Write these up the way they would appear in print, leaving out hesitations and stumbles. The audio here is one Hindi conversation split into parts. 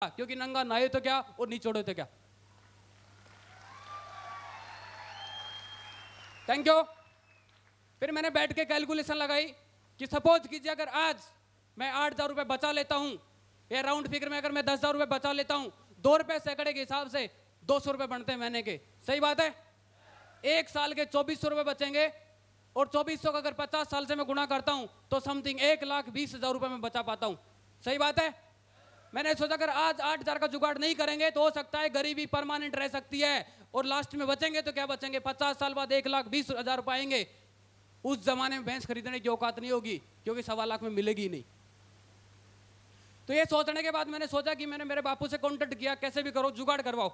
क्योंकि नंगा नहाए तो क्या और निचोड़े तो क्या। Thank you. फिर मैंने बैठ के कैलकुलेशन लगाई कि सपोज कीजिए अगर आज मैं 8,000 रुपए बचा लेता हूं, या राउंड फिगर में अगर मैं 10,000 रुपए बचा लेता हूं, 2 रुपए सैकड़े के हिसाब से 200 रुपए बनते हैं महीने के। सही बात है। एक साल के 2400 रुपए बचेंगे, और 2400 का अगर 50 साल से मैं गुणा करता हूं तो समथिंग 1,20,000 रुपए में बचा पाता हूं। सही बात है। मैंने सोचा अगर आज 8,000 का जुगाड़ नहीं करेंगे तो हो सकता है गरीबी परमानेंट रह सकती है, और लास्ट में बचेंगे तो क्या बचेंगे, 50 साल बाद 1,20,000 पाएंगे। उस जमाने में भैंस खरीदने की औकात नहीं होगी, क्योंकि 1.25 लाख में मिलेगी ही नहीं। तो ये सोचने के बाद मैंने सोचा कि मैंने मेरे बापू से कॉन्टेक्ट किया, कैसे भी करो जुगाड़ करवाओ।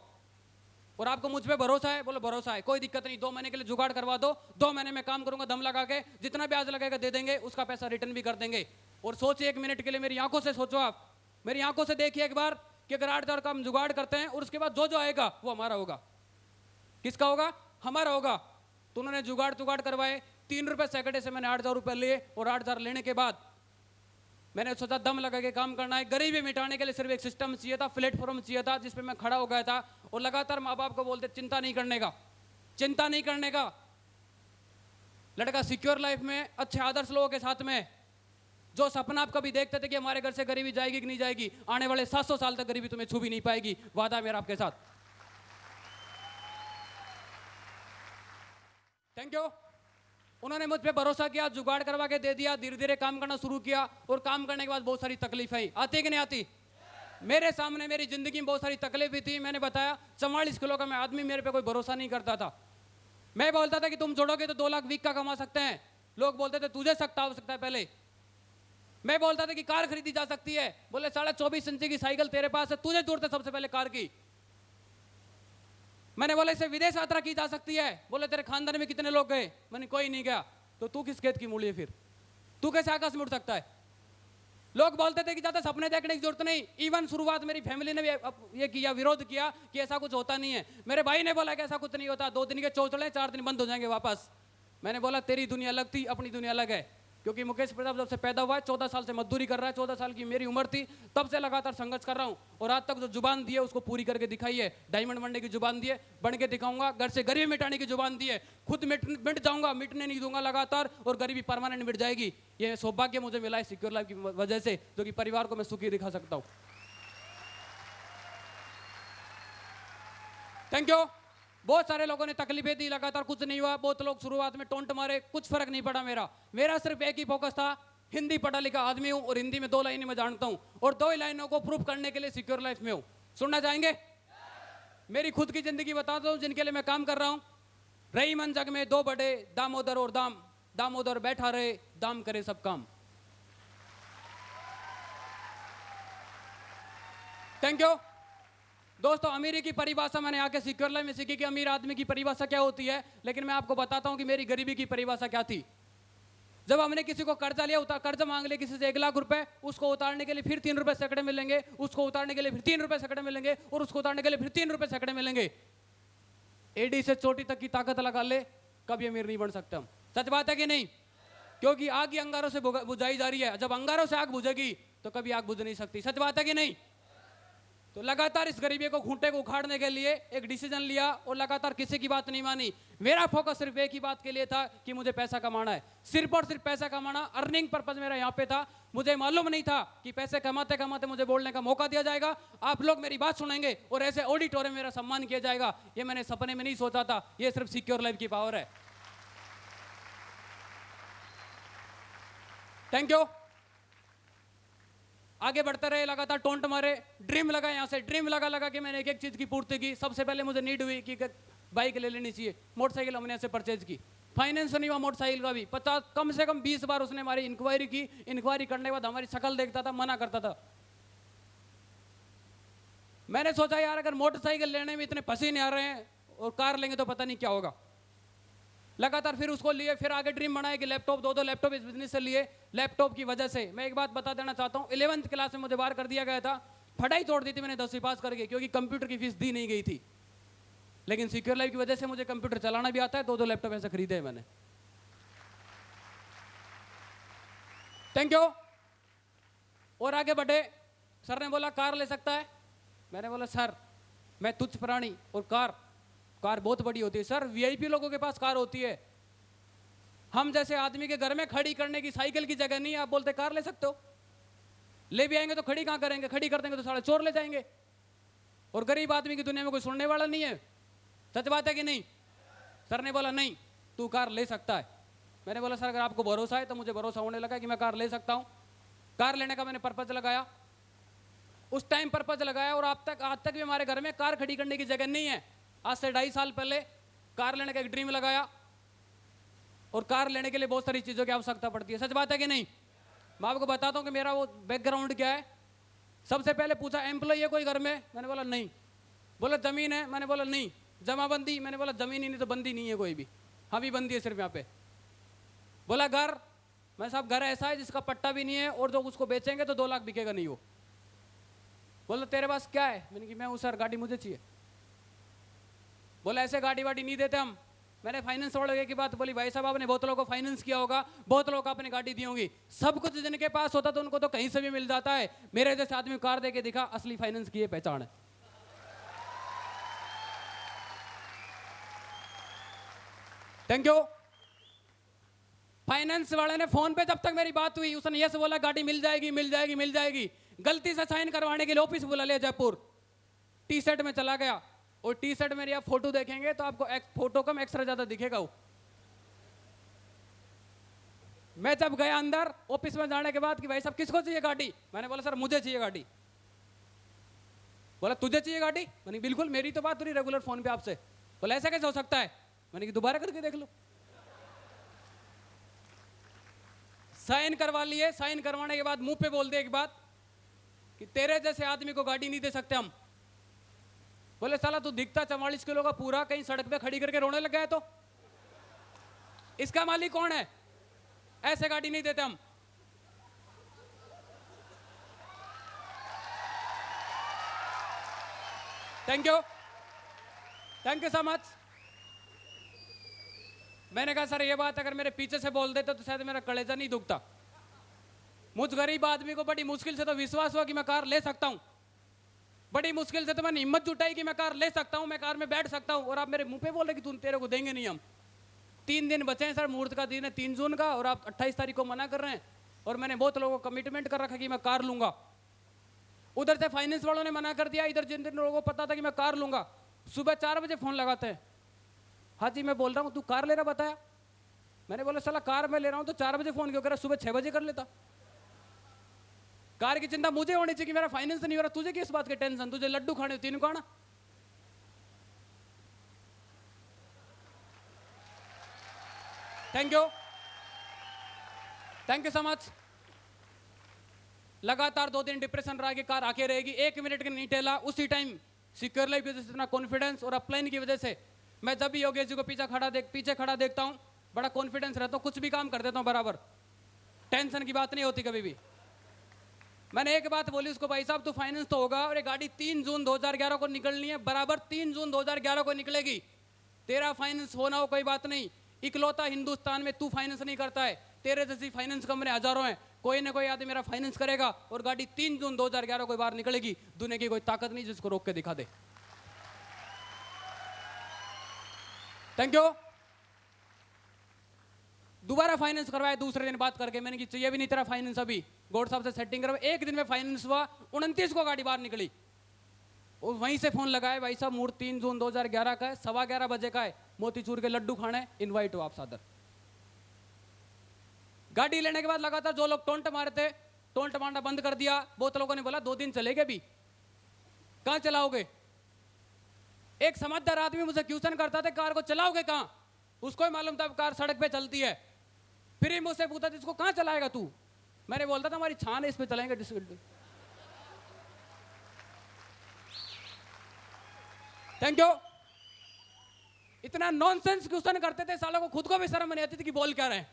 और आपको मुझ पे भरोसा है? बोले भरोसा है, कोई दिक्कत नहीं, 2 महीने के लिए जुगाड़ करवा दो, 2 महीने में काम करूंगा दम लगा के, जितना ब्याज लगेगा दे देंगे, उसका पैसा रिटर्न भी कर देंगे। और सोचिए 1 मिनट के लिए, मेरी आंखों से सोचो, आप मेरी आंखों से देखिए एक बार कि अगर 8,000 का हम जुगाड़ करते हैं और उसके बाद जो जो आएगा वो हमारा होगा। किसका होगा? हमारा होगा। तो उन्होंने जुगाड़ तुगाड़ करवाए, 3 रुपए सैकड़े से मैंने 8,000 रुपए लिए, और 8,000 लेने के बाद मैंने सोचा दम लगा के काम करना है। गरीबी मिटाने के लिए सिर्फ एक सिस्टम चाहिए था, प्लेटफॉर्म चाहिए था जिसपे मैं खड़ा हो गया था। और लगातार माँ बाप को बोलते चिंता नहीं करने का, चिंता नहीं करने का। लड़का सिक्योर लाइफ में अच्छे आदर्श लोगों के साथ में, जो सपना आप कभी देखते थे कि हमारे घर से गरीबी जाएगी कि नहीं जाएगी, आने वाले 700 साल तक गरीबी तुम्हें छू भी नहीं पाएगी, वादा मेरा आपके साथ। Thank you. उन्होंने मुझ पे भरोसा किया, जुगाड़ करवा के दे दिया, धीरे धीरे काम करना शुरू किया। और काम करने के बाद बहुत सारी तकलीफ आई, आती कि नहीं आती? मेरे सामने मेरी जिंदगी में बहुत सारी तकलीफ थी। मैंने बताया 44 किलो का मैं आदमी, मेरे पे कोई भरोसा नहीं करता था। मैं बोलता था कि तुम जोड़ोगे तो 2 लाख वीक का कमा सकते हैं, लोग बोलते थे तुझे सकता हो सकता है पहले। मैं बोलता था कि कार खरीदी जा सकती है, बोले 24.5 इंच की साइकिल तेरे पास है, तुझे जरूरत है सबसे पहले कार की। मैंने बोला इसे विदेश यात्रा की जा सकती है, बोले तेरे खानदान में कितने लोग गए, मैंने कोई नहीं गया। तो तू किस खेत की मूली है फिर, तू कैसे आकाश में उड़ सकता है? लोग बोलते थे कि ज्यादा सपने देखने की जरूरत नहीं। इवन शुरुआत मेरी फैमिली ने भी ये किया, विरोध किया कि ऐसा कुछ होता नहीं है। मेरे भाई ने बोला कि ऐसा कुछ नहीं होता, 2 दिन के चौचले 4 दिन बंद हो जाएंगे वापस। मैंने बोला तेरी दुनिया अलग थी, अपनी दुनिया अलग है। क्योंकि मुकेश प्रताप जब से पैदा हुआ है 14 साल से मजदूरी कर रहा है, 14 साल की मेरी उम्र थी, तब से लगातार संघर्ष कर रहा हूं। और आज तक जो जुबान दी है उसको पूरी करके दिखाई है। डायमंड बनने की जुबान दी है, बन के दिखाऊंगा। घर से गरीबी मिटाने की जुबान दी है, खुद मिट जाऊंगा, मिटने नहीं दूंगा लगातार, और गरीबी परमानेंट मिट जाएगी। ये सौभाग्य मुझे मिला है सिक्योर लाइफ की वजह से, जो कि परिवार को मैं सुखी दिखा सकता हूं। Thank you. बहुत सारे लोगों ने तकलीफें दी, लगातार कुछ नहीं हुआ। बहुत लोग शुरुआत में टोंट मारे, कुछ फर्क नहीं पड़ा। मेरा सिर्फ एक ही फोकस था, हिंदी पढ़ा लिखा आदमी हूं और हिंदी में 2 लाइनें मैं जानता हूं, और 2 ही लाइनों को प्रूफ करने के लिए सिक्योर लाइफ में हूं। सुनना चाहेंगे? मेरी खुद की जिंदगी बता दो जिनके लिए मैं काम कर रहा हूं। रही मन जग में 2 बड़े, दामोदर और दाम, दामोदर बैठा रहे, दाम करे सब काम। थैंक यू दोस्तों। अमीरी की परिभाषा मैंने आके सिक्योर लाइफ में सीखी कि अमीर आदमी की परिभाषा क्या होती है, लेकिन मैं आपको बताता हूं कि मेरी गरीबी की परिभाषा क्या थी। जब हमने किसी को कर्जा लिया, कर्जा मांग लिया किसी से 1 लाख रुपए, उसको उतारने के लिए फिर 3 रुपए सैकड़े मिलेंगे, उसको उतारने के लिए फिर 3 रुपए सैकड़े मिलेंगे, और उसको उतारने के लिए फिर 3 रुपए सैकड़े मिलेंगे। एडी से चोटी तक की ताकत लगा ले, कभी अमीर नहीं बन सकते हम। सच बात है कि नहीं? क्योंकि आग ही अंगारों से बुझाई जा रही है, जब अंगारों से आग बुझेगी तो कभी आग बुझ नहीं सकती। सच बात है कि नहीं? तो लगातार इस गरीबी को, घूंटे को उखाड़ने के लिए एक डिसीजन लिया, और लगातार किसी की बात नहीं मानी। मेरा फोकस सिर्फ एक ही बात के लिए था कि मुझे पैसा कमाना है, सिर्फ और सिर्फ पैसा कमाना। अर्निंग पर्पज मेरा यहाँ पे था। मुझे मालूम नहीं था कि पैसे कमाते कमाते मुझे बोलने का मौका दिया जाएगा, आप लोग मेरी बात सुनेंगे और ऐसे ऑडिटोरियम में मेरा सम्मान किया जाएगा। ये मैंने सपने में नहीं सोचा था। ये सिर्फ सिक्योर लाइफ की पावर है। Thank you. आगे बढ़ते रहे, लगातार टोंट मारे, ड्रीम लगा यहाँ से, ड्रीम लगा के मैंने एक एक चीज की पूर्ति की। सबसे पहले मुझे नीड हुई कि बाइक ले लेनी चाहिए, मोटरसाइकिल हमने ऐसे परचेज की। फाइनेंस नहीं हुआ मोटरसाइकिल का भी, 50 कम से कम 20 बार उसने हमारी इंक्वायरी की। इंक्वायरी करने के बाद हमारी शक्ल देखता था, मना करता था। मैंने सोचा यार अगर मोटरसाइकिल लेने में इतने पसीने आ रहे हैं और कार लेंगे तो पता नहीं क्या होगा। लगातार फिर उसको लिए, फिर आगे ड्रीम बनाया कि लैपटॉप, 2 लैपटॉप इस बिजनेस से लिए। लैपटॉप की वजह से मैं एक बात बता देना चाहता हूँ, 11th क्लास में मुझे बाहर कर दिया गया था। पढ़ाई छोड़ दी थी मैंने 10वीं पास करके, क्योंकि कंप्यूटर की फीस दी नहीं गई थी। लेकिन सिक्योर लाइफ की वजह से मुझे कंप्यूटर चलाना भी आता है। 2 लैपटॉप ऐसे खरीदे हैं मैंने। Thank you. और आगे बढ़े, सर ने बोला कार ले सकता है, मैंने बोला सर मैं तुच्छ प्राणी, और कार कार बहुत बड़ी होती है सर, वीआईपी लोगों के पास कार होती है, हम जैसे आदमी के घर में खड़ी करने की साइकिल की जगह नहीं है, आप बोलते कार ले सकते हो? ले भी आएंगे तो खड़ी कहाँ करेंगे, खड़ी कर देंगे तो साले चोर ले जाएंगे, और गरीब आदमी की दुनिया में कोई सुनने वाला नहीं है। सच बात है कि नहीं? सर ने बोला नहीं तू कार ले सकता है। मैंने बोला सर अगर आपको भरोसा है तो मुझे भरोसा होने लगा कि मैं कार ले सकता हूँ। कार लेने का मैंने पर्पज लगाया, उस टाइम पर्पज लगाया, और आज तक भी हमारे घर में कार खड़ी करने की जगह नहीं है। आज से 2.5 साल पहले कार लेने का एक ड्रीम लगाया, और कार लेने के लिए बहुत सारी चीज़ों की आवश्यकता पड़ती है। सच बात है कि नहीं? मैं आपको बताता हूँ कि मेरा वो बैकग्राउंड क्या है। सबसे पहले पूछा एम्प्लॉय है कोई घर में? मैंने बोला नहीं। बोला जमीन है? मैंने बोला नहीं। जमाबंदी? मैंने बोला जमीन ही नहीं तो बंदी नहीं है कोई भी, हाँ भी बंदी है सिर्फ यहाँ पे। बोला घर? मैं साहब घर ऐसा है जिसका पट्टा भी नहीं है, और जो उसको बेचेंगे तो 2 लाख बिकेगा नहीं वो। बोला तेरे पास क्या है? मैंने कहा मैं हूँ सर, गाड़ी मुझे चाहिए। बोला ऐसे गाड़ी वाड़ी नहीं देते हम। मैंने फाइनेंस वाले की बात बोली, भाई साहब आपने बहुत लोगों को फाइनेंस किया होगा, बहुत लोगों को आपने गाड़ी दी होगी, सब कुछ जिनके पास होता तो उनको तो कहीं से भी मिल जाता है। मेरे जैसे आदमी कार देके दिखा, असली फाइनेंस की ये पहचान है। Thank you. फाइनेंस वाले ने फोन पे जब तक मेरी बात हुई उसने यस बोला गाड़ी मिल जाएगी मिल जाएगी मिल जाएगी। गलती से साइन करवाने के लिए ऑफिस बुला लिया जयपुर, टी शर्ट में चला गया, और टी शर्ट मेरी आप फोटो देखेंगे तो आपको फोटो कम एक्स्ट्रा ज्यादा दिखेगा वो। मैं जब गया अंदर ऑफिस में जाने के बाद कि भाई साहब किसको चाहिए गाड़ी? मैंने बोला सर मुझे चाहिए गाड़ी। बोला तुझे चाहिए गाड़ी? मैंने बिल्कुल, मेरी तो बात हो रही रेगुलर फोन पे आपसे। बोला ऐसा कैसे हो सकता है? मैंने दोबारा करके देख लो। साइन करवा लिए, साइन करवाने के बाद मुंह पे बोल दे एक बात कि तेरे जैसे आदमी को गाड़ी नहीं दे सकते हम। बोले साला तू दिखता 44 किलो का पूरा, कहीं सड़क पे खड़ी करके रोने लग गया है तो इसका मालिक कौन है? ऐसे गाड़ी नहीं देते हम। Thank you, thank you so much. मैंने कहा सर ये बात अगर मेरे पीछे से बोल देते तो शायद मेरा कलेजा नहीं दुखता। मुझ गरीब आदमी को बड़ी मुश्किल से तो विश्वास हुआ कि मैं कार ले सकता हूं, बड़ी मुश्किल से तो मैंने हिम्मत जुटाई कि मैं कार ले सकता हूं, मैं कार में बैठ सकता हूं, और आप मेरे मुंह पे बोल रहे कि तुम तेरे को देंगे नहीं हम। 3 दिन बचे हैं सर, मुहूर्त का दिन है 3 जून का, और आप 28 तारीख को मना कर रहे हैं, और मैंने बहुत लोगों को कमिटमेंट कर रखा कि मैं कार लूंगा। उधर से फाइनेंस वालों ने मना कर दिया, इधर जिन जिन लोगों को पता था कि मैं कार लूंगा सुबह 4 बजे फोन लगाते हैं, हाँ जी मैं बोल रहा हूँ तू कार ले रहा बताया। मैंने बोला साला कार मैं ले रहा हूँ तो 4 बजे फोन क्यों कर रहा, सुबह 6 बजे कर लेता। कार की चिंता मुझे होनी चाहिए कि मेरा फाइनेंस नहीं हो रहा, तुझे किस बात की टेंशन? तुझे लड्डू खाने 3 खाना। Thank you, thank you so much. लगातार 2 दिन डिप्रेशन रहा कि कार आके रहेगी, 1 मिनट के नहीं टेला। उसी टाइम सिक्योर लाइफ की वजह से इतना कॉन्फिडेंस, और अपलाइन की वजह से मैं जब भी योगेश जी को पीछे खड़ा देखता हूं बड़ा कॉन्फिडेंस रहता हूं, कुछ भी काम कर देता हूं बराबर, टेंशन की बात नहीं होती कभी भी। मैंने एक बात बोली उसको, भाई साहब तू फाइनेंस तो होगा, और ये गाड़ी 3 जून 2011 को निकलनी है, बराबर 3 जून 2011 को निकलेगी। तेरा फाइनेंस होना हो कोई बात नहीं, इकलौता हिंदुस्तान में तू फाइनेंस नहीं करता है, तेरे जैसी फाइनेंस कंपनी हजारों हैं, कोई ना कोई आदमी मेरा फाइनेंस करेगा, और गाड़ी 3 जून 2011 को बाहर निकलेगी। दुनिया की कोई ताकत नहीं जिसको रोक के दिखा दे। Thank you. दोबारा फाइनेंस करवाया दूसरे दिन बात करके, मैंने कि चाहिए भी नहीं तेरा फाइनेंस अभी, गौड़ साहब से सेटिंग करवा। 1 दिन में फाइनेंस हुआ, 29 को गाड़ी बाहर निकली, और वहीं से फोन लगाया, भाई साहब मुहूर्त 3 जून 2011 का है, 11:15 बजे का है, मोतीचूर के लड्डू खाने इनवाइट हो आप सादर। गाड़ी लेने के बाद लगातार जो लोग टोंट मारे थे, टोंट मारना बंद कर दिया। बहुत लोगों ने बोला 2 दिन चलेगे भी, कहां चलाओगे? एक समझदार आदमी मुझे क्वेश्चन करता था कार को चलाओगे कहां, उसको ही मालूम था कार सड़क पे चलती है। फिर ही मुझसे पूछा इसको कहां चलाएगा तू? मैंने बोलता था हमारी छान है, इस पे चलाएंगे। Thank you. इतना नॉनसेंस क्वेश्चन करते थे, सालों को खुद को भी शर्म नहीं आती थी कि बोल क्या रहे हैं।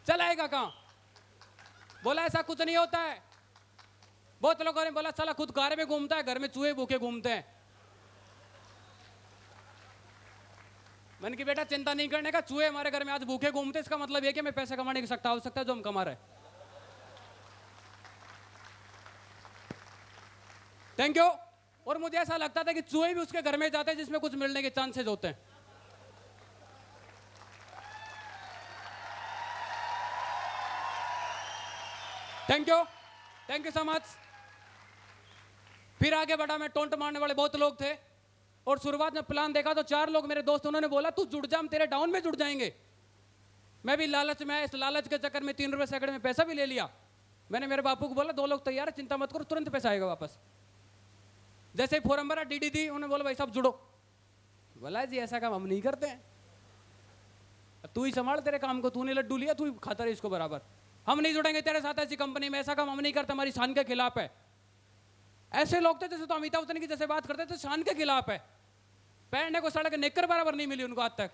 चलाएगा कहां? बोला ऐसा कुछ नहीं होता है। बहुत लोगों ने बोला साला खुद कार में घूमता है, घर में चूहे भूखे घूमते हैं। मैंने कि बेटा चिंता नहीं करने का, चूहे हमारे घर में आज भूखे घूमते, इसका मतलब ये कि मैं पैसे कमाने की आवश्यकता जो हम कमा रहे हैं। Thank you. और मुझे ऐसा लगता था कि चूहे भी उसके घर में जाते हैं जिसमें कुछ मिलने के चांसेस होते हैं। Thank you so much. फिर आगे बढ़ा, मैं टोंट मारने वाले बहुत लोग थे और शुरुआत में प्लान देखा तो 4 लोग मेरे दोस्त, उन्होंने बोला तू जुड़ जा, हम तेरे डाउन में जुड़ जाएंगे। मैं भी लालच में, इस लालच के चक्कर में 3 रुपए सैकड़े में पैसा भी ले लिया। मैंने मेरे बापू को बोला 2 लोग तैयार है, चिंता मत करो, तुरंत पैसा आएगा वापस। जैसे ही फॉर्म भरा, डीडी दी, उन्होंने बोला भाई साहब जुड़ो। बोला जी ऐसा काम हम नहीं करते हैं, तू ही संभाल तेरे काम को, तूने लड्डू लिया, तू ही खाता रहे इसको बराबर। हम नहीं जुड़ेंगे तेरे साथ ऐसी कंपनी में, ऐसा काम हम नहीं करते, हमारी शान के खिलाफ है। ऐसे लोग थे जैसे तो अमिताभ बच्चन की जैसे बात करते थे, शान के खिलाफ है। पहनने को सड़क नेकर बराबर नहीं मिली उनको आज तक।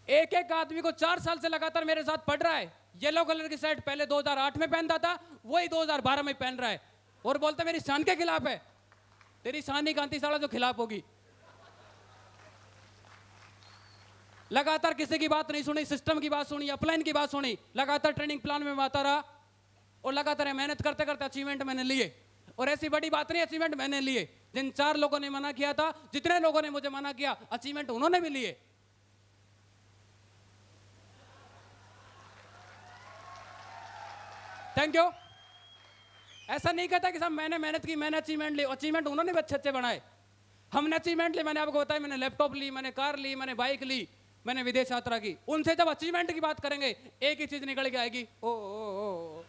एक एक आदमी को 4 साल से लगातार मेरे साथ पढ़ रहा है। येलो कलर की शर्ट पहले 2008 में पहनता था, वही 2012 में पहन रहा है और बोलता मेरी शान के खिलाफ है। तेरी शान ही कांति साला जो खिलाफ होगी। लगातार किसी की बात नहीं सुनी, सिस्टम की बात सुनी, अपलाइन की बात सुनी, लगातार ट्रेनिंग प्लान में आता रहा और लगातार मेहनत करते करते अचीवमेंट मैंने लिए। और ऐसी बड़ी बात नहीं, अचीवमेंट मैंने लिए। जिन 4 लोगों ने मना किया था, जितने लोगों ने मुझे मना किया, अचीवमेंट उन्होंने भी लिए। Thank you. ऐसा नहीं कहता कि साहब मैंने मेहनत की, मैंने अचीवमेंट ली, अचीवमेंट उन्होंने भी अच्छे अच्छे बनाए। हमने अचीवमेंट ली, मैंने आपको बताया, मैंने लैपटॉप ली, मैंने कार ली, मैंने बाइक ली, मैंने विदेश यात्रा की। उनसे जब अचीवमेंट की बात करेंगे, एक ही चीज निकल के आएगी, ओ।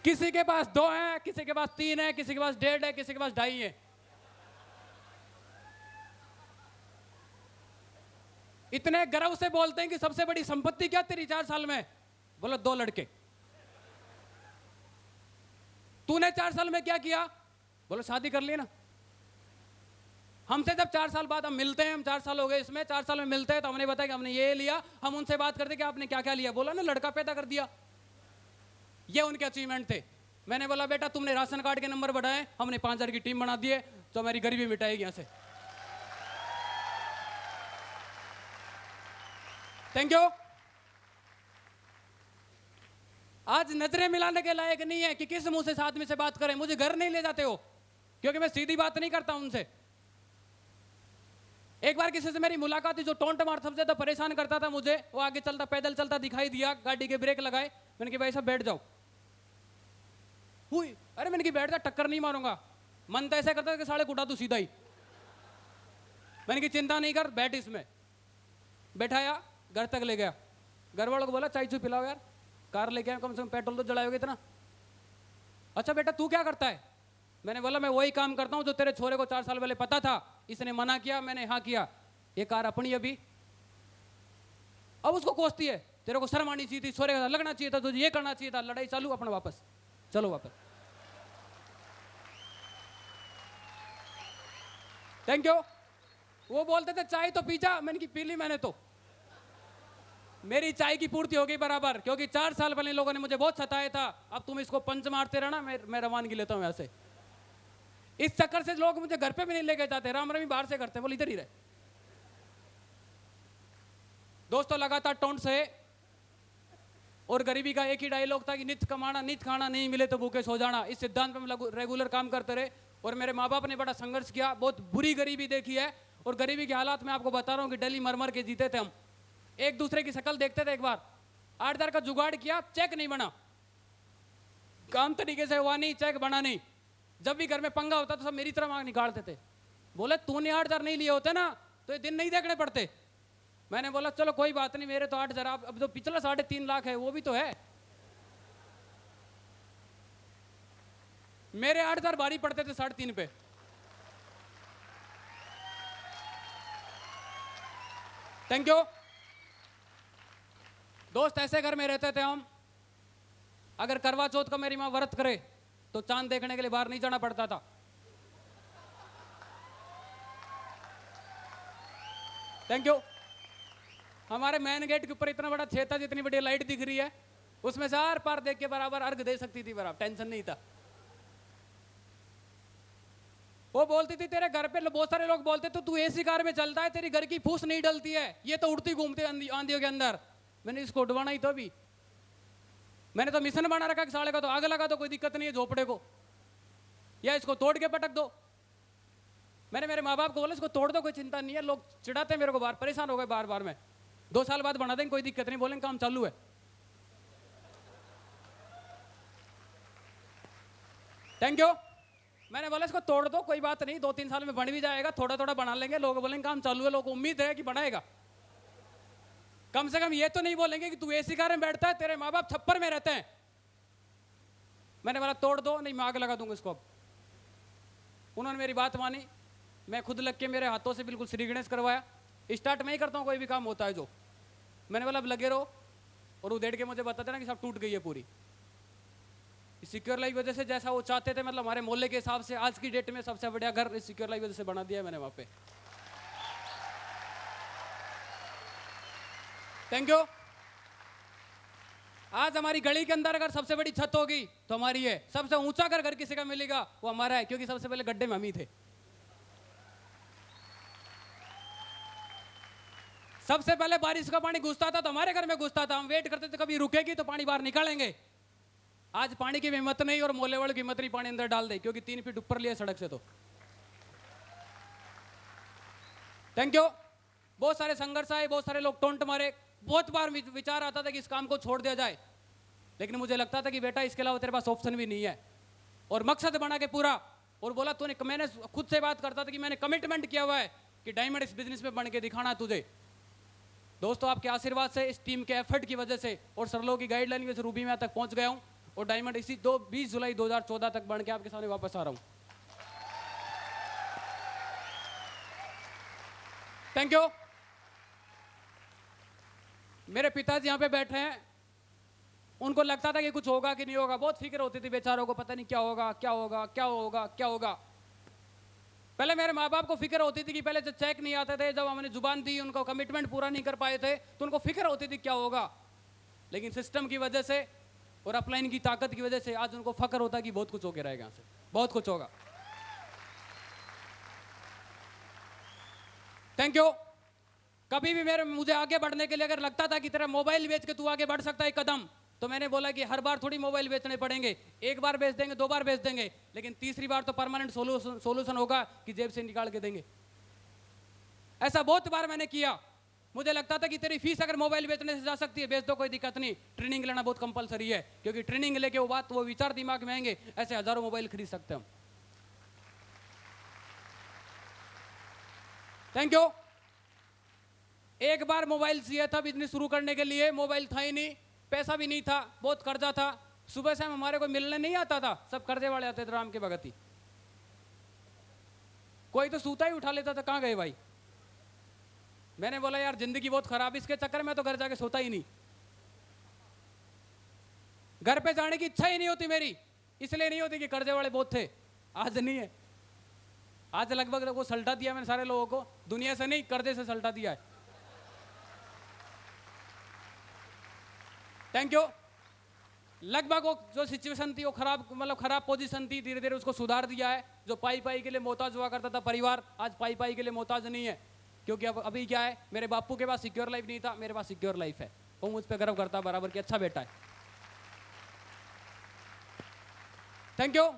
किसी के पास 2 है, किसी के पास 3 है, किसी के पास 1.5 है, किसी के पास 2.5 है। इतने गर्व से बोलते हैं कि सबसे बड़ी संपत्ति क्या तेरी 4 साल में? बोलो 2 लड़के। तूने 4 साल में क्या किया? बोलो शादी कर ली ना। हमसे जब 4 साल बाद हम मिलते हैं, हम 4 साल हो गए इसमें, 4 साल में मिलते हैं तो हमने बताया कि हमने ये लिया। हम उनसे बात करते कि आपने क्या क्या लिया? बोला ना लड़का पैदा कर दिया। ये उनके अचीवमेंट थे। मैंने बोला बेटा तुमने राशन कार्ड के नंबर बढ़ाए, हमने 5000 की टीम बना दिए, तो हमारी गरीबी मिटाएगी यहां से। Thank you. आज नजरें मिलाने के लायक नहीं है कि किस मुंह से इस आदमी से बात करें। मुझे घर नहीं ले जाते हो क्योंकि मैं सीधी बात नहीं करता उनसे। एक बार किसी से मेरी मुलाकात हुई जो टोंट मार सबसे ज्यादा परेशान करता था मुझे, वो आगे चलता पैदल चलता दिखाई दिया, गाड़ी के ब्रेक लगाए, मैंने कहा भाई साहब बैठ जाओ। हुई, अरे मैंने कहा बैठ जा, टक्कर नहीं मारूंगा। मन तो ऐसा करता था कि साले उठा तू सीधा ही। मैंने कहा चिंता नहीं कर, बैठ इसमें। बैठाया, घर तक ले गया। घर वालों को बोला चाय चू पिलाओ यार, कार लेके आया, कम से कम पेट्रोल तो जलाओगे इतना। अच्छा बेटा तू क्या करता है? मैंने बोला मैं वही काम करता हूं जो तेरे छोरे को 4 साल पहले पता था, इसने मना किया, मैंने हाँ किया। ये कार अपनी अभी, अब उसको कोसती है। तेरे को शर्म आनी चाहिए थी, छोरे का लगना चाहिए था, तुझे ये करना चाहिए था। लड़ाई चालू, अपना वापस चलो वापस। Thank you. वो बोलते थे चाय तो पी जा, मैंने की पी ली मैंने तो। मेरी चाय की पूर्ति हो गई बराबर, क्योंकि 4 साल पहले लोगों ने मुझे बहुत सताया था। अब तुम इसको पंच मारते रहना, मैं रवानगी लेता हूं ऐसे। इस चक्कर से लोग मुझे घर पे भी नहीं लेके जाते, राम रमी बाहर से करते, बोल इधर ही रहे। दोस्तों लगातार टोंट से और गरीबी का एक ही डायलॉग था कि नित कमाना नित खाना, नहीं मिले तो भूखे सो जाना। इस सिद्धांत पे हम रेगुलर काम करते रहे और मेरे माँ बाप ने बड़ा संघर्ष किया, बहुत बुरी गरीबी देखी है। और गरीबी के हालात में आपको बता रहा हूँ कि डेली मर मर के जीते थे हम। एक दूसरे की शक्ल देखते थे। एक बार 8000 का जुगाड़ किया, चेक नहीं बना, काम तरीके से हुआ नहीं, चेक बना नहीं। जब भी घर में पंगा होता तो सब मेरी तरफ आंख निकालते थे, बोले तूने 8000 नहीं लिए होते ना तो ये दिन नहीं देखने पड़ते। मैंने बोला चलो कोई बात नहीं, मेरे तो 8000, अब जो पिछला 3.5 लाख है वो भी तो है। मेरे 8000 भारी पड़ते थे 3.5 पे। Thank you. दोस्त ऐसे घर में रहते थे हम, अगर करवा चौथ का मेरी मां व्रत करे तो चांद देखने के लिए बाहर नहीं जाना पड़ता था। Thank you. हमारे मेन गेट के ऊपर इतना बड़ा छेद था, जितनी बड़ी लाइट दिख रही है उसमें से आर पार देख के बराबर अर्घ दे सकती थी, बराबर टेंशन नहीं था। वो बोलती थी तेरे घर पे बहुत सारे लोग बोलते तो तू एसी कार में चलता है, तेरी घर की फूस नहीं डलती है, ये तो उड़ती घूमती आंधियों के अंदर। मैंने इसको उड़वाना ही तो अभी, मैंने तो मिशन बना रखा कि साले का तो आग लगा दो, कोई दिक्कत नहीं है झोपड़े को, या इसको तोड़ के पटक दो। मैंने मेरे माँ बाप को बोला इसको तोड़ दो, कोई चिंता नहीं है। लोग चिढ़ाते हैं मेरे को, बार परेशान हो गए बार बार। मैं 2 साल बाद बना देंगे, कोई दिक्कत नहीं, बोलेंगे काम चालू है। Thank you. मैंने बोला इसको तोड़ दो, कोई बात नहीं, 2-3 साल में बन भी जाएगा, थोड़ा थोड़ा बना लेंगे। लोग बोलेंगे काम चालू है, लोगों को उम्मीद है कि बनाएगा। कम से कम ये तो नहीं बोलेंगे कि तू एसी कार में बैठता है, तेरे माँ बाप छप्पर में रहते हैं। मैंने बोला तोड़ दो, नहीं मैं आग लगा दूंगा इसको। अब उन्होंने मेरी बात मानी, मैं खुद लग के मेरे हाथों से बिल्कुल श्री गणेश करवाया। स्टार्ट मैं ही करता हूँ कोई भी काम होता है जो। मैंने बोला अब लगे रहो, और उधेड़ के मुझे बताते ना कि सब टूट गई है पूरी। सिक्योर लाइफ वजह से जैसा वो चाहते थे, मतलब हमारे मोहल्ले के हिसाब से आज की डेट में सबसे बढ़िया घर सिक्योर लाइफ वजह से बना दिया है मैंने वहां पे। Thank you. आज हमारी गली के अंदर अगर सबसे बड़ी छत होगी तो हमारी है। सबसे ऊंचा अगर घर किसी का मिलेगा वो हमारा है, क्योंकि सबसे पहले गड्ढे में हम ही थे। सबसे पहले बारिश का पानी घुसता था तो हमारे घर में घुसता था, हम वेट करते थे कभी रुकेगी तो पानी बाहर निकालेंगे। आज पानी की हिम्मत नहीं और मोहल्ले वालों की हिम्मत नहीं पानी अंदर डाल दे, क्योंकि 3 फीट ऊपर लिया सड़क से। तो थैंक यू। बहुत सारे संघर्ष आए, बहुत सारे लोग टोंट मारे, बहुत बार विचार आता था कि इस काम को छोड़ दिया जाए, लेकिन मुझे लगता था कि बेटा इसके अलावा तेरे पास ऑप्शन भी नहीं है। और मकसद बना के पूरा, और बोला तूने, मैंने खुद से बात करता था कि मैंने कमिटमेंट किया हुआ है कि डायमंड इस बिजनेस में बन के दिखाना है तुझे। दोस्तों आपके आशीर्वाद से, इस टीम के एफर्ट की वजह से और सर लोगों की गाइडलाइन की वजह से रूबी में तक पहुंच गया हूं, और डायमंड इसी 20 जुलाई 2014 तक बन के आपके सामने वापस आ रहा हूं। Thank you. मेरे पिताजी यहाँ पे बैठे हैं, उनको लगता था कि कुछ होगा कि नहीं होगा, बहुत फिक्र होती थी बेचारों को, पता नहीं क्या होगा क्या होगा क्या होगा क्या होगा। पहले मेरे माँ बाप को फिक्र होती थी कि पहले जब चेक नहीं आते थे, जब हमने जुबान दी, उनको कमिटमेंट पूरा नहीं कर पाए थे, तो उनको फिक्र होती थी क्या होगा। लेकिन सिस्टम की वजह से और अपलाइन की ताकत की वजह से आज उनको फक्र होता है कि बहुत कुछ होके रहेगा, यहाँ से बहुत कुछ होगा। Thank you. कभी भी मुझे आगे बढ़ने के लिए अगर लगता था कि तेरा मोबाइल बेच के तू आगे बढ़ सकता है 1 कदम, तो मैंने बोला कि हर बार थोड़ी मोबाइल बेचने पड़ेंगे, 1 बार बेच देंगे, 2 बार बेच देंगे, लेकिन तीसरी बार तो परमानेंट सोल्यूशन होगा कि जेब से निकाल के देंगे। ऐसा बहुत बार मैंने किया। मुझे लगता था कि तेरी फीस अगर मोबाइल बेचने से जा सकती है, बेच दो, कोई दिक्कत नहीं, ट्रेनिंग लेना बहुत कंपलसरी है, क्योंकि ट्रेनिंग लेके वो विचार दिमाग में आएंगे, ऐसे हजारों मोबाइल खरीद सकते हैं हम। Thank you. एक बार मोबाइल चाहिए था बिजनेस शुरू करने के लिए, मोबाइल था ही नहीं, पैसा भी नहीं था, बहुत कर्जा था। सुबह से हमारे को मिलने नहीं आता था, सब कर्जे वाले आते थे राम के भगत ही। कोई तो सूता ही उठा लेता था, कहाँ गए भाई। मैंने बोला यार जिंदगी बहुत खराब, इसके चक्कर में तो घर जाके सोता ही नहीं, घर पे जाने की इच्छा ही नहीं होती मेरी। इसलिए नहीं होती कि कर्जे वाले बहुत थे, आज नहीं है। आज लगभग वो सल्टा दिया मैंने सारे लोगों को, दुनिया से नहीं कर्जे से सल्टा दिया है। Thank you. लगभग वो जो सिचुएशन थी वो खराब पोजीशन थी, धीरे धीरे उसको सुधार दिया है। जो पाई पाई के लिए मोहताज हुआ करता था परिवार, आज पाई पाई के लिए मोहताज नहीं है, क्योंकि अब अभी क्या है, मेरे बापू के पास सिक्योर लाइफ नहीं था, मेरे पास सिक्योर लाइफ है। वो मुझ पर गर्व करता बराबर कि अच्छा बेटा है। Thank you.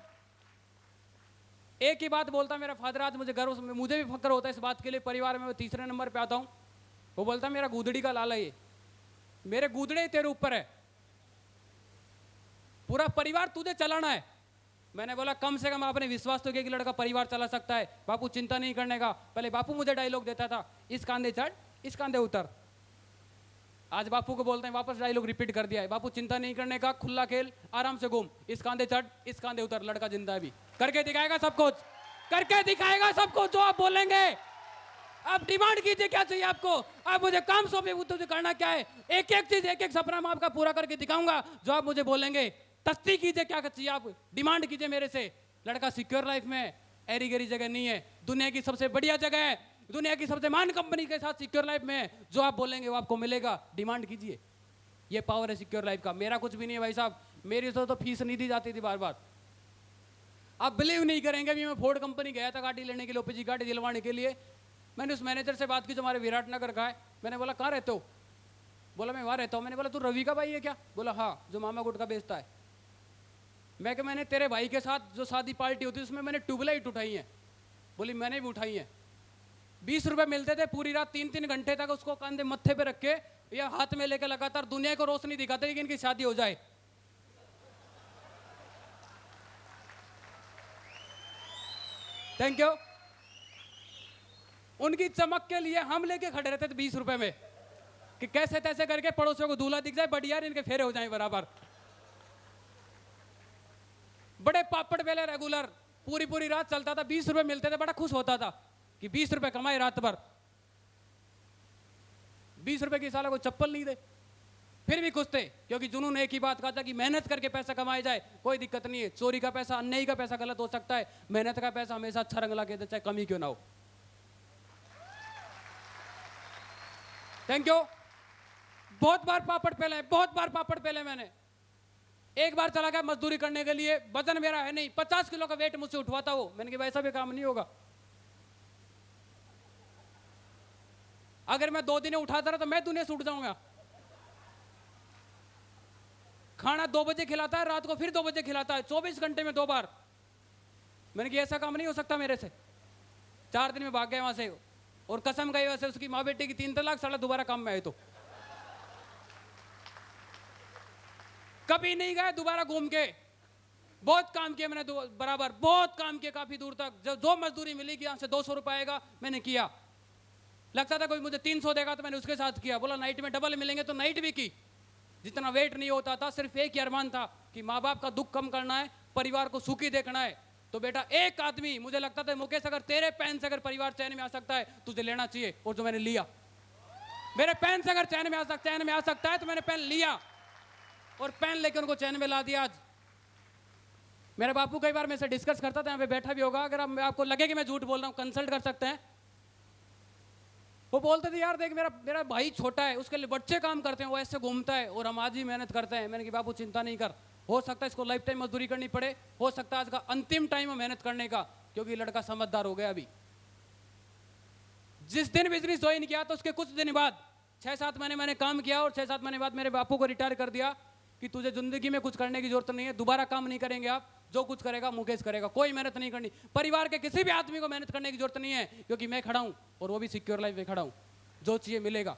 एक ही बात बोलता मेरा फादर, आज मुझे गर्व, मुझे भी फक्र होता है इस बात के लिए, परिवार में मैं 3रे नंबर पे आता हूँ। वो बोलता मेरा गूदड़ी का लाला, ये मेरे गूदड़े तेरे ऊपर है, पूरा परिवार तुझे चलाना है। मैंने बोला कम से कम आपने विश्वास तो किया कि लड़का परिवार चला सकता है। बापू चिंता नहीं करने का। पहले बापू मुझे डायलॉग देता था, इस कांधे चढ़ इस कांधे उतर। आज बापू को बोलते हैं, वापस डायलॉग रिपीट कर दिया है, बापू चिंता नहीं करने का, खुला खेल, आराम से घूम, इस कांधे चढ़ इस कांधे उतर, लड़का जिंदा है भी, करके दिखाएगा सब कुछ, करके दिखाएगा सब कुछ जो आप बोलेंगे। आप डिमांड कीजिए क्या चाहिए आपको, आप मुझे काम सौंपे, मुझे करना क्या है, एक एक चीज, एक एक सपना मैं आपका पूरा करके दिखाऊंगा जो आप मुझे बोलेंगे। तस्ती कीजिए क्या चाहिए, आप डिमांड कीजिए मेरे से। लड़का सिक्योर लाइफ में एरी गरी जगह नहीं है, दुनिया की सबसे बढ़िया जगह है, दुनिया की सबसे मान कंपनी के साथ सिक्योर लाइफ में जो आप बोलेंगे वो आपको मिलेगा। डिमांड कीजिए, ये पावर है सिक्योर लाइफ का। मेरा कुछ भी नहीं है भाई साहब, मेरी तो फीस नहीं दी जाती थी बार बार। आप बिलीव नहीं करेंगे, अभी मैं फोर्ड कंपनी गया था गाड़ी लेने के लिए, ओपीजी गाड़ी दिलवाने के लिए। मैंने उस मैनेजर से बात की जो हमारे विराटनगर का है। मैंने बोला कहाँ रहते हो? बोला मैं वहाँ रहता हूँ। मैंने बोला तू रवि का भाई है क्या? बोला हाँ, जो मामा गुटखा बेचता है। मैं कि मैंने तेरे भाई के साथ जो शादी पार्टी होती है उसमें मैंने ट्यूबलाइट उठाई है। बोली मैंने भी उठाई है। 20 रुपए मिलते थे, पूरी रात 3-3 घंटे तक उसको कंधे मत्थे पे रख के या हाथ में लेकर लगातार दुनिया को रोशनी दिखाते कि इनकी शादी हो जाए। Thank you. उनकी चमक के लिए हम लेके खड़े रहते थे 20 रुपए में कि कैसे तैसे करके पड़ोसियों को दूल्हा दिख जाए, बढ़िया इनके फेरे हो जाए बराबर। बड़े पापड़ बेले रेगुलर, पूरी पूरी रात चलता था, 20 रुपए मिलते थे, बड़ा खुश होता था कि 20 रुपए कमाए रात भर। 20 रुपए की साला को चप्पल नहीं दे, फिर भी खुश थे, क्योंकि जुनून एक ही बात का था कि मेहनत करके पैसा कमाया जाए, कोई दिक्कत नहीं है। चोरी का पैसा, अन्यायी का पैसा गलत हो सकता है, मेहनत का पैसा हमेशा अच्छा रंग लगे, चाहे कमी क्यों ना हो। Thank you. बहुत बार पापड़ पेले, बहुत बार पापड़ पेले मैंने। एक बार चला गया मजदूरी करने के लिए, वजन मेरा है नहीं, 50 किलो का वेट मुझसे उठवाता वो। मैंने कहा वैसा भी काम नहीं होगा, अगर मैं 2 दिन उठाता रहा तो मैं दुनिया से उठ जाऊंगा। खाना 2 बजे खिलाता है, रात को फिर 2 बजे खिलाता है, 24 घंटे में 2 बार। मैंने कहा ऐसा काम नहीं हो सकता मेरे से। 4 दिन में भाग गए वहां से, और कसम गई वैसे उसकी माँ बेटे की 3 तलाक, साला दोबारा काम में आए तो कभी नहीं गए दोबारा घूम के। बहुत काम किया मैंने बराबर, बहुत काम किया काफी दूर तक। जो मजदूरी मिली कि यहाँ से 200 रुपए आएगा मैंने किया। लगता था कोई मुझे 300 देगा तो मैंने उसके साथ किया। बोला नाइट में डबल मिलेंगे तो नाइट भी की। जितना वेट नहीं होता था, सिर्फ एक ही अरमान था कि माँ बाप का दुख कम करना है, परिवार को सुखी देखना है। तो बेटा एक आदमी, मुझे लगता था मुकेश अगर तेरे पेन से अगर परिवार चैन में आ सकता है तुझे लेना चाहिए, और जो मैंने लिया। मेरे पेन से अगर चैन में आ सकता है तो मैंने पेन लिया, और पेन लेकर उनको चैन में ला दिया। आज मेरे बापू कई बार मेरे से डिस्कस करता था, यहाँ पे बैठा भी होगा, अगर आपको लगे कि मैं झूठ बोल रहा हूँ कंसल्ट कर सकते हैं। वो बोलते थे यार देख मेरा भाई छोटा है, उसके लिए बच्चे काम करते हैं, वो ऐसे घूमता है और हम आज ही मेहनत करते हैं। मैंने कहा बापू चिंता नहीं कर, हो सकता है इसको लाइफ टाइम मजदूरी करनी पड़े, हो सकता है आज का अंतिम टाइम है मेहनत करने का, क्योंकि लड़का समझदार हो गया। अभी जिस दिन बिजनेस ज्वाइन किया तो उसके कुछ दिन बाद 6-7 महीने मैंने काम किया, और 6-7 महीने बाद मेरे बापू को रिटायर कर दिया कि तुझे जिंदगी में कुछ करने की जरूरत नहीं है, दोबारा काम नहीं करेंगे आप, जो कुछ करेगा मुकेश करेगा, कोई मेहनत नहीं करनी। परिवार के किसी भी आदमी को मेहनत करने की जरूरत नहीं है, क्योंकि मैं खड़ा हूं, और वो भी सिक्योर लाइफ में खड़ा हूं। जो चाहिए मिलेगा,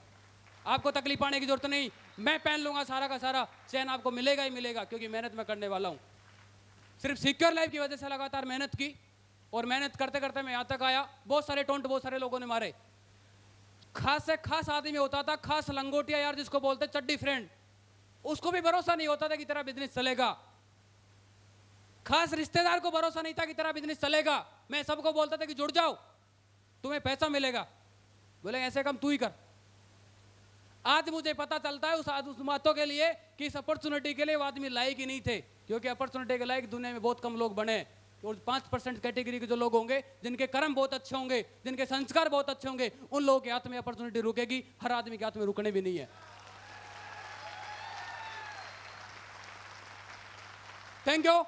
आपको तकलीफ आने की जरूरत नहीं। मैं पहन लूंगा सारा का सारा, चैन आपको मिलेगा ही मिलेगा, क्योंकि मेहनत मैं करने वाला हूं। सिर्फ सिक्योर लाइफ की वजह से लगातार मेहनत की, और मेहनत करते करते मैं यहां तक आया। बहुत सारे टोंट बहुत सारे लोगों ने मारे। खास से खास आदमी होता था, खास लंगोटिया यार जिसको बोलते चड्डी फ्रेंड, उसको भी भरोसा नहीं होता था कि तेरा बिजनेस चलेगा। खास रिश्तेदार को भरोसा नहीं था कि तेरा बिजनेस चलेगा। मैं सबको बोलता था कि जुड़ जाओ, तुम्हें पैसा मिलेगा। बोले ऐसे काम तू ही कर। आज मुझे पता चलता है उस बातों के लिए कि इस अपॉर्चुनिटी के लिए वो आदमी लायक ही नहीं थे, क्योंकि अपॉर्चुनिटी के लायक दुनिया में बहुत कम लोग बने, और 5% कैटेगरी के जो लोग होंगे, जिनके कर्म बहुत अच्छे होंगे, जिनके संस्कार बहुत अच्छे होंगे, उन लोगों के हाथ में अपॉर्चुनिटी रुकेगी। हर आदमी के हाथ में रुकने भी नहीं है। Thank you.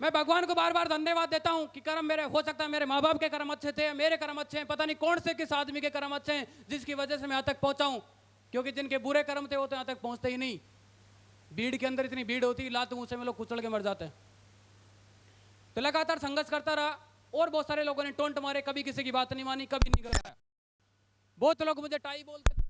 मैं भगवान को बार बार धन्यवाद देता हूं कि कर्म मेरे, हो सकता है मेरे माँ बाप के कर्म अच्छे थे, मेरे कर्म अच्छे हैं, पता नहीं कौन से किस आदमी के कर्म अच्छे हैं जिसकी वजह से मैं यहाँ तक पहुंचा हूं, क्योंकि जिनके बुरे कर्म थे वो तो यहाँ तक पहुंचते ही नहीं। भीड़ के अंदर इतनी भीड़ होती, लात मुंह से में लोग कुचल के मर जाते हैं। तो लगातार संघर्ष करता रहा, और बहुत सारे लोगों ने टोंट मारे, कभी किसी की बात नहीं मानी, कभी नहीं कराया। बहुत लोग मुझे टाई बोलते,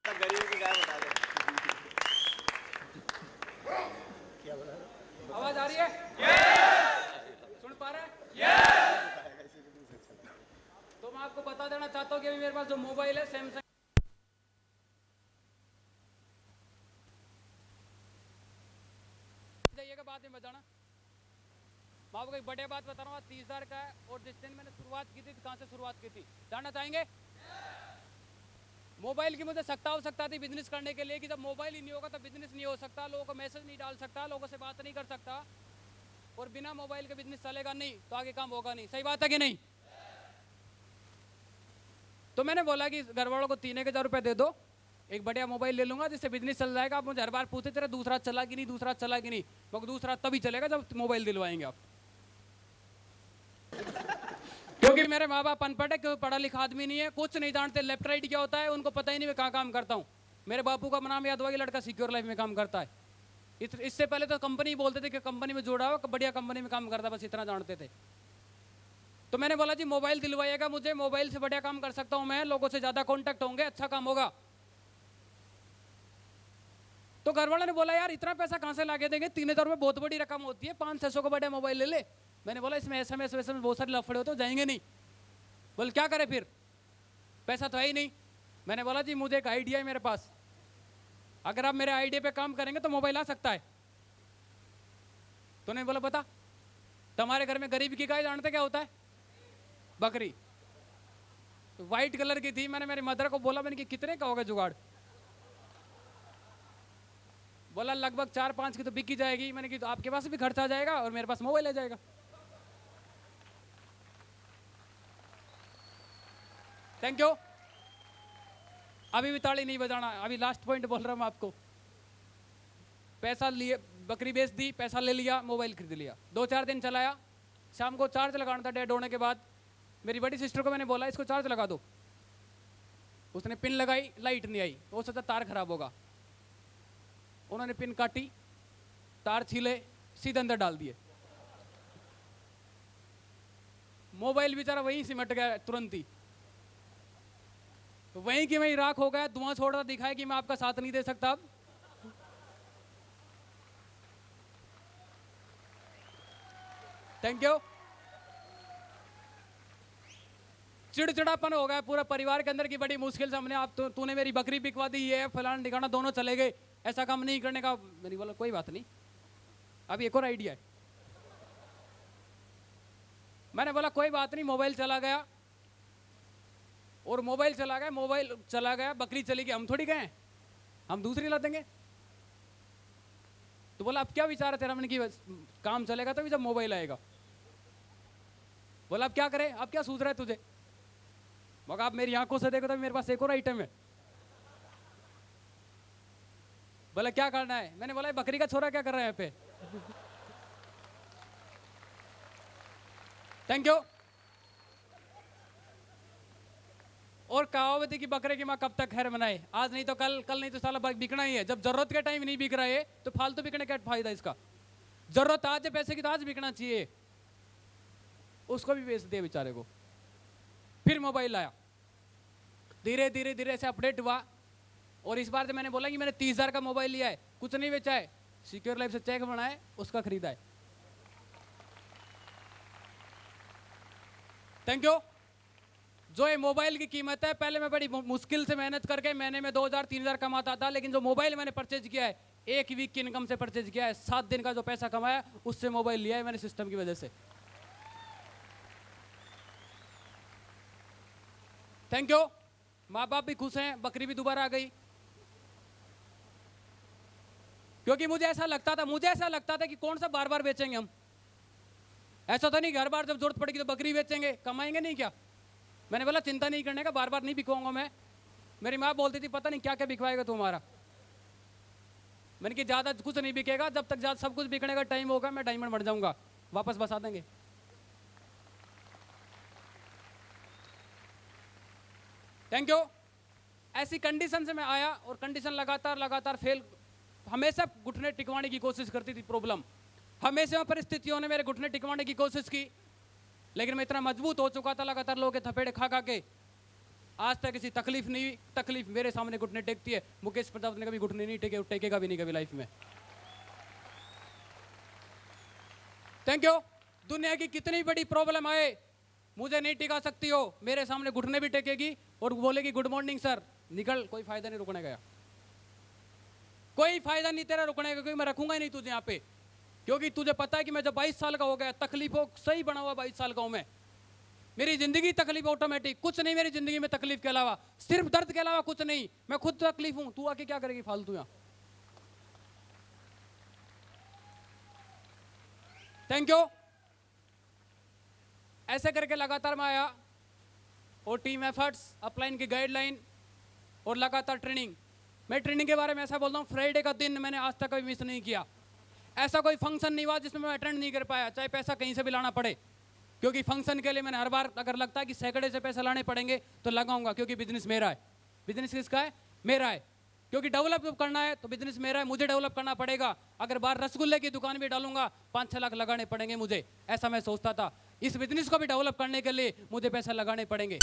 गरीब की गाय बता दे। आवाज आ रही है? सुन पा रहे हैं? तो मैं आपको बता देना चाहता हूँ कि अभी मेरे पास जो मोबाइल है सैमसंग बाद में बताना। मैं आपको एक बढ़िया बात बता रहा हूँ, 30,000 का है और जिस दिन मैंने शुरुआत की थी, कहाँ से शुरुआत की थी जानना चाहेंगे? मोबाइल की मुझे आवश्यकता थी बिजनेस करने के लिए कि जब मोबाइल ही नहीं होगा तो बिजनेस नहीं हो सकता, लोगों को मैसेज नहीं डाल सकता, लोगों से बात नहीं कर सकता, और बिना मोबाइल के बिजनेस चलेगा नहीं तो आगे काम होगा नहीं। सही बात है कि नहीं? तो मैंने बोला कि घर वालों को 3,000 रुपये दे दो, एक बढ़िया मोबाइल ले लूंगा जिससे बिजनेस चल जाएगा। आप मुझे हर बार पूछते तेरा दूसरा चला कि नहीं, दूसरा चला कि नहीं। मैं दूसरा तभी चलेगा जब मोबाइल दिलवाएंगे आप। क्योंकि मेरे माँ बाप अनपढ़ है, क्योंकि पढ़ा लिखा आदमी नहीं है, कुछ नहीं जानते लेफ्ट राइट क्या होता है, उनको पता ही नहीं मैं कहाँ काम करता हूँ। मेरे बापू का नाम याद हुआ कि लड़का सिक्योर लाइफ में काम करता है। इससे पहले तो कंपनी बोलते थे कि कंपनी में जुड़ा हो, बढ़िया कंपनी में काम करता, बस इतना जानते थे। तो मैंने बोला जी मोबाइल दिलवाइएगा मुझे, मोबाइल से बढ़िया काम कर सकता हूँ मैं, लोगों से ज्यादा कॉन्टैक्ट होंगे, अच्छा काम होगा। तो घर वालों ने बोला यार इतना पैसा कहाँ से लाके देंगे, 3,000 रुपये बहुत बड़ी रकम होती है, 500-600 का बढ़िया मोबाइल ले ले। मैंने बोला इसमें SMS में बहुत सारे लफड़े होते जाएंगे नहीं। बोल क्या करे फिर, पैसा तो है ही नहीं। मैंने बोला जी मुझे एक आइडिया है मेरे पास, अगर आप मेरे आइडिया पे काम करेंगे तो मोबाइल आ सकता है। तो नहीं बोला बता, तुम्हारे घर में गरीब की गाय जानते क्या होता है? बकरी। व्हाइट कलर की थी। मैंने मेरी मदर को बोला, मैंने कि कितने का होगा जुगाड़? बोला लगभग 4-5 की तो बिक ही जाएगी। मैंने कि तो आपके पास भी खर्च आ जाएगा और मेरे पास मोबाइल आ जाएगा। Thank you. अभी भी ताली नहीं बजाना, अभी लास्ट पॉइंट बोल रहा हूं मैं आपको। पैसा लिए, बकरी बेच दी, पैसा ले लिया, मोबाइल खरीद लिया, 2-4 दिन चलाया। शाम को चार्ज लगाना था, डेड होने के बाद मेरी बड़ी सिस्टर को मैंने बोला इसको चार्ज लगा दो। उसने पिन लगाई, लाइट नहीं आई, हो सकता तार खराब होगा। उन्होंने पिन काटी, तार छीले, सीधे अंदर डाल दिए। मोबाइल बेचारा वहीं सिमट गया तुरंत ही, वहीं की वहीं राख हो गया, धुआं छोड़ रहा दिखाया कि मैं आपका साथ नहीं दे सकता अब। Thank you. चिड़चिड़ापन हो गया पूरा परिवार के अंदर की, बड़ी मुश्किल से हमने आप तूने मेरी बकरी बिकवा दी है, फलाना ठिकाना, दोनों चले गए, ऐसा काम नहीं करने का। मैंने बोला कोई बात नहीं, अभी एक और आइडिया है। मैंने बोला कोई बात नहीं, मोबाइल चला गया और मोबाइल चला गया, बकरी चली गई, हम थोड़ी गए, हम दूसरी ला देंगे। तो बोला अब क्या विचार है तेरा? मैंने कि काम चलेगा तो भी जब मोबाइल आएगा। बोला अब क्या करें, अब क्या सोच रहा है तुझे? मगर आप मेरी आंखों से देखो तो मेरे पास एक और आइटम है। बोला क्या करना है? मैंने बोला बकरी का छोरा क्या कर रहा है यहाँ पे? Thank you. और कहावत है कि बकरे की माँ कब तक खैर मनाए, आज नहीं तो कल, कल नहीं तो साला बिकना ही है। जब जरूरत के टाइम नहीं बिक रहा है तो फालतू बिकने का फायदा इसका? जरूरत आज है पैसे की तो आज बिकना चाहिए। उसको भी बेच दिया बेचारे को। फिर मोबाइल आया, धीरे धीरे धीरे ऐसे अपडेट हुआ, और इस बार तो मैंने बोला कि मैंने 30,000 का मोबाइल लिया है, कुछ नहीं बेचा है, सिक्योर लाइफ से चेक बनाया, उसका खरीदा है। Thank you. जो ये मोबाइल की कीमत है, पहले मैं बड़ी मुश्किल से मेहनत करके महीने में 2,000-3,000 कमाता था, लेकिन जो मोबाइल मैंने परचेज किया है, 1 वीक की इनकम से परचेज किया है, 7 दिन का जो पैसा कमाया उससे मोबाइल लिया है मैंने सिस्टम की वजह से। Thank you. माँ बाप भी खुश हैं, बकरी भी दोबारा आ गई। क्योंकि मुझे ऐसा लगता था कि कौन सा बार बार बेचेंगे हम। ऐसा तो नहीं हर बार जब जरूरत पड़ेगी तो बकरी बेचेंगे, कमाएंगे नहीं क्या? मैंने बोला चिंता नहीं करने का, बार बार नहीं बिकवाऊंगा मैं। मेरी माँ बोलती थी पता नहीं क्या क्या बिकवाएगा तुम्हारा। मैंने कि ज्यादा कुछ नहीं बिकेगा, जब तक ज्यादा सब कुछ बिकने का टाइम होगा मैं डायमंड बन जाऊंगा, वापस बसा देंगे। Thank you. ऐसी कंडीशन से मैं आया और कंडीशन लगातार फेल, हमेशा घुटने टिकवाने की कोशिश करती थी प्रॉब्लम, हमेशा परिस्थितियों ने मेरे घुटने टिकवाने की कोशिश की, लेकिन मैं इतना मजबूत हो चुका था लगातार लोगों के थपेड़े खा खा के, आज तक किसी तकलीफ नहीं हुई। तकलीफ मेरे सामने घुटने टेकती है, मुकेश प्रजापति ने कभी घुटने नहीं टेके, टेकेगा भी नहीं कभी लाइफ में। Thank you. दुनिया की कितनी बड़ी प्रॉब्लम आए मुझे नहीं टिका सकती हो, मेरे सामने घुटने भी टेकेगी और बोलेगी गुड मॉर्निंग सर, निकल, कोई फायदा नहीं रुकने का, कोई फायदा नहीं तेरा रुकने का, क्योंकि मैं रखूंगा ही नहीं तुझे यहाँ पे, क्योंकि तुझे पता है कि मैं जब 22 साल का हो गया, तकलीफों सही बना हुआ 22 साल का हूं मैं। मेरी जिंदगी तकलीफ ऑटोमेटिक, कुछ नहीं मेरी जिंदगी में तकलीफ के अलावा, सिर्फ दर्द के अलावा कुछ नहीं। मैं खुद तकलीफ हूं, तू आके क्या करेगी फालतू यहां। Thank you. ऐसे करके लगातार मैं आया और टीम एफर्ट्स, अपलाइन की गाइडलाइन और लगातार ट्रेनिंग। मैं ट्रेनिंग के बारे में ऐसा बोलता हूँ, फ्राइडे का दिन मैंने आज तक कभी मिस नहीं किया। ऐसा कोई फंक्शन नहीं हुआ जिसमें मैं अटेंड नहीं कर पाया, चाहे पैसा कहीं से भी लाना पड़े। क्योंकि फंक्शन के लिए मैंने हर बार अगर लगता है कि सैकड़े से पैसे लाने पड़ेंगे तो लगाऊंगा, क्योंकि बिजनेस मेरा है। बिजनेस किसका है? मेरा है। क्योंकि डेवलप करना है तो बिजनेस मेरा है, मुझे डेवलप करना पड़ेगा। अगर बाहर रसगुल्ले की दुकान भी डालूंगा 5-6 लाख लगाने पड़ेंगे मुझे, ऐसा मैं सोचता था। इस बिजनेस को भी डेवलप करने के लिए मुझे पैसा लगाने पड़ेंगे।